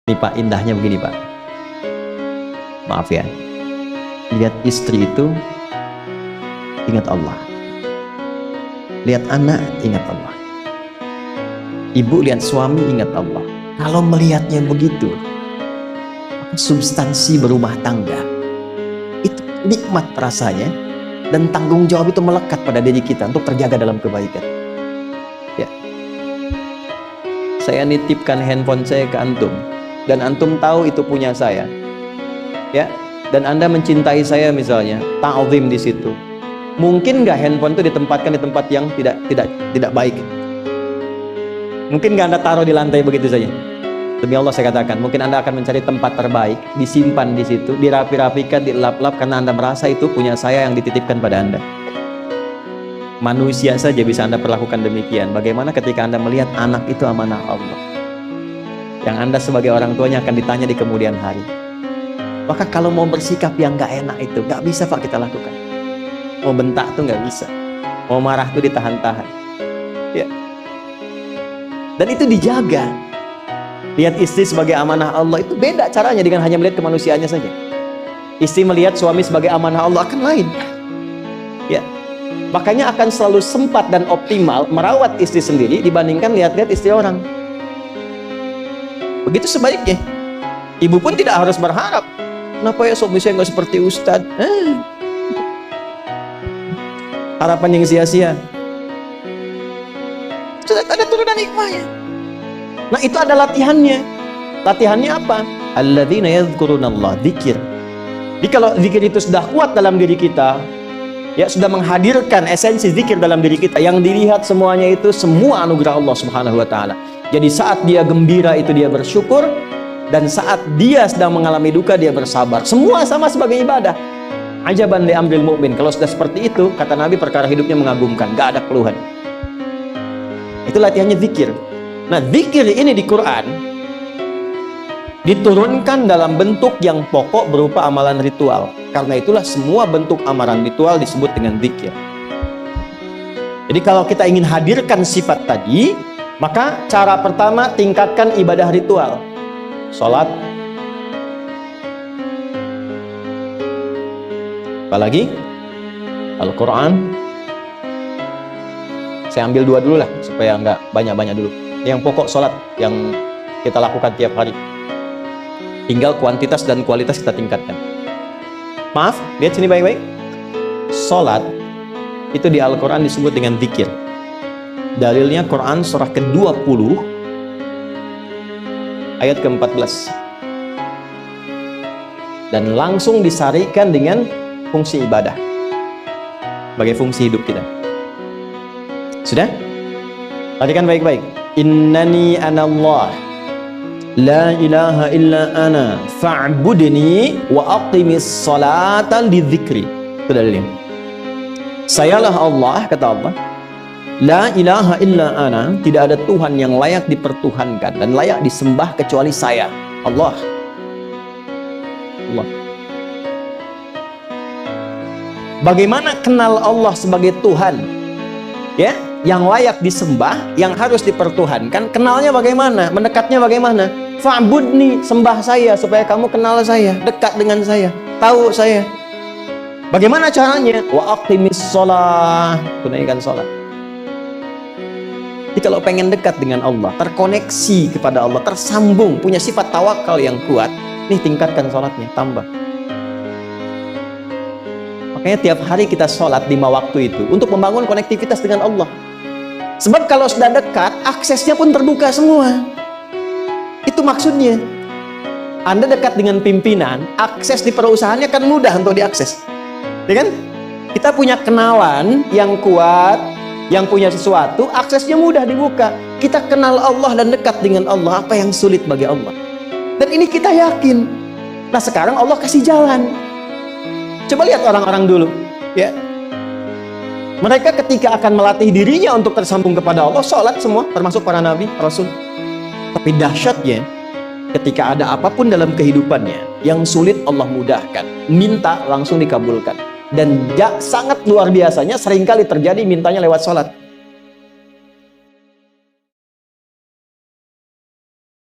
Nih Pak, indahnya begini Pak. Maaf ya. Lihat istri itu ingat Allah. Lihat anak ingat Allah. Ibu lihat suami ingat Allah. Kalau melihatnya begitu, substansi berumah tangga itu nikmat rasanya, dan tanggung jawab itu melekat pada diri kita untuk terjaga dalam kebaikan. Ya. Saya nitipkan handphone saya ke antum, dan antum tahu itu punya saya. Ya. Dan Anda mencintai saya misalnya, ta'zim di situ. Mungkin nggak handphone itu ditempatkan di tempat yang tidak baik? Mungkin nggak Anda taruh di lantai begitu saja? Demi Allah saya katakan, mungkin Anda akan mencari tempat terbaik, disimpan di situ, dirapi-rapikan, dilap-lap, karena Anda merasa itu punya saya yang dititipkan pada Anda. Manusia saja bisa Anda perlakukan demikian. Bagaimana ketika Anda melihat anak itu amanah Allah, yang Anda sebagai orang tuanya akan ditanya di kemudian hari. Maka kalau mau bersikap yang nggak enak itu nggak bisa Pak kita lakukan. Mau bentak tuh nggak bisa, mau marah tuh ditahan-tahan. Ya. Dan itu dijaga. Lihat istri sebagai amanah Allah itu beda caranya dengan hanya melihat kemanusiaannya saja. Istri melihat suami sebagai amanah Allah akan lain. Ya. Makanya akan selalu sempat dan optimal merawat istri sendiri dibandingkan lihat-lihat istri orang. Begitu sebaliknya. Ibu pun tidak harus berharap, kenapa ya suami saya nggak seperti Ustadz? Harapan yang sia-sia. Sudah ada turunan hikmahnya. Nah itu ada latihannya. Latihannya apa? Alladzina yadhkurunallah, dzikir. Jadi kalau zikir itu sudah kuat dalam diri kita, ya sudah menghadirkan esensi zikir dalam diri kita, yang dilihat semuanya itu semua anugerah Allah Subhanahu wa taala. Jadi saat dia gembira itu dia bersyukur, dan saat dia sedang mengalami duka dia bersabar. Semua sama sebagai ibadah. Ajaban li amril mu'min. Kalau sudah seperti itu, kata Nabi, perkara hidupnya mengagumkan, gak ada keluhan. Itu latihannya zikir. Nah, zikir ini di Quran diturunkan dalam bentuk yang pokok berupa amalan ritual. Karena itulah semua bentuk amalan ritual disebut dengan zikir. Jadi kalau kita ingin hadirkan sifat tadi, maka cara pertama tingkatkan ibadah ritual. Sholat, apalagi Al-Quran. Saya ambil dua dulu lah supaya nggak banyak-banyak dulu. Yang pokok sholat yang kita lakukan tiap hari, tinggal kuantitas dan kualitas kita tingkatkan. Maaf, lihat sini baik-baik. Sholat itu di Al-Quran disebut dengan zikir. Dalilnya Quran surah ke-20 ayat ke-14, dan langsung disarikan dengan fungsi ibadah sebagai fungsi hidup kita. Sudah? Perhatikan baik-baik. Innani anallah la ilaha illa ana fa'budni wa aqimis salata lidzikri. Itu dalilnya. Sayalah Allah, kata Allah, la ilaha illa ana, tidak ada Tuhan yang layak dipertuhankan dan layak disembah kecuali saya, Allah. Allah. Bagaimana kenal Allah sebagai Tuhan? Ya, yang layak disembah, yang harus dipertuhankan. Kenalnya bagaimana? Mendekatnya bagaimana? Fa'budni, sembah saya supaya kamu kenal saya, dekat dengan saya, tahu saya. Bagaimana caranya? Wa aqimis shalah, tunaikan salat. Jadi kalau pengen dekat dengan Allah, terkoneksi kepada Allah, tersambung, punya sifat tawakal yang kuat, nih tingkatkan sholatnya, tambah. Makanya tiap hari kita sholat 5 waktu itu untuk membangun konektivitas dengan Allah. Sebab kalau sudah dekat, aksesnya pun terbuka semua. Itu maksudnya. Anda dekat dengan pimpinan, akses di perusahaannya kan mudah untuk diakses. Ya kan? Kita punya kenalan yang kuat, yang punya sesuatu, aksesnya mudah dibuka. Kita kenal Allah dan dekat dengan Allah, apa yang sulit bagi Allah? Dan ini kita yakin. Nah sekarang Allah kasih jalan. Coba lihat orang-orang dulu, ya. Mereka ketika akan melatih dirinya untuk tersambung kepada Allah, sholat semua, termasuk para nabi, rasul. Tapi dahsyatnya, ketika ada apapun dalam kehidupannya yang sulit, Allah mudahkan. Minta langsung dikabulkan. Dan sangat luar biasanya seringkali terjadi mintanya lewat sholat.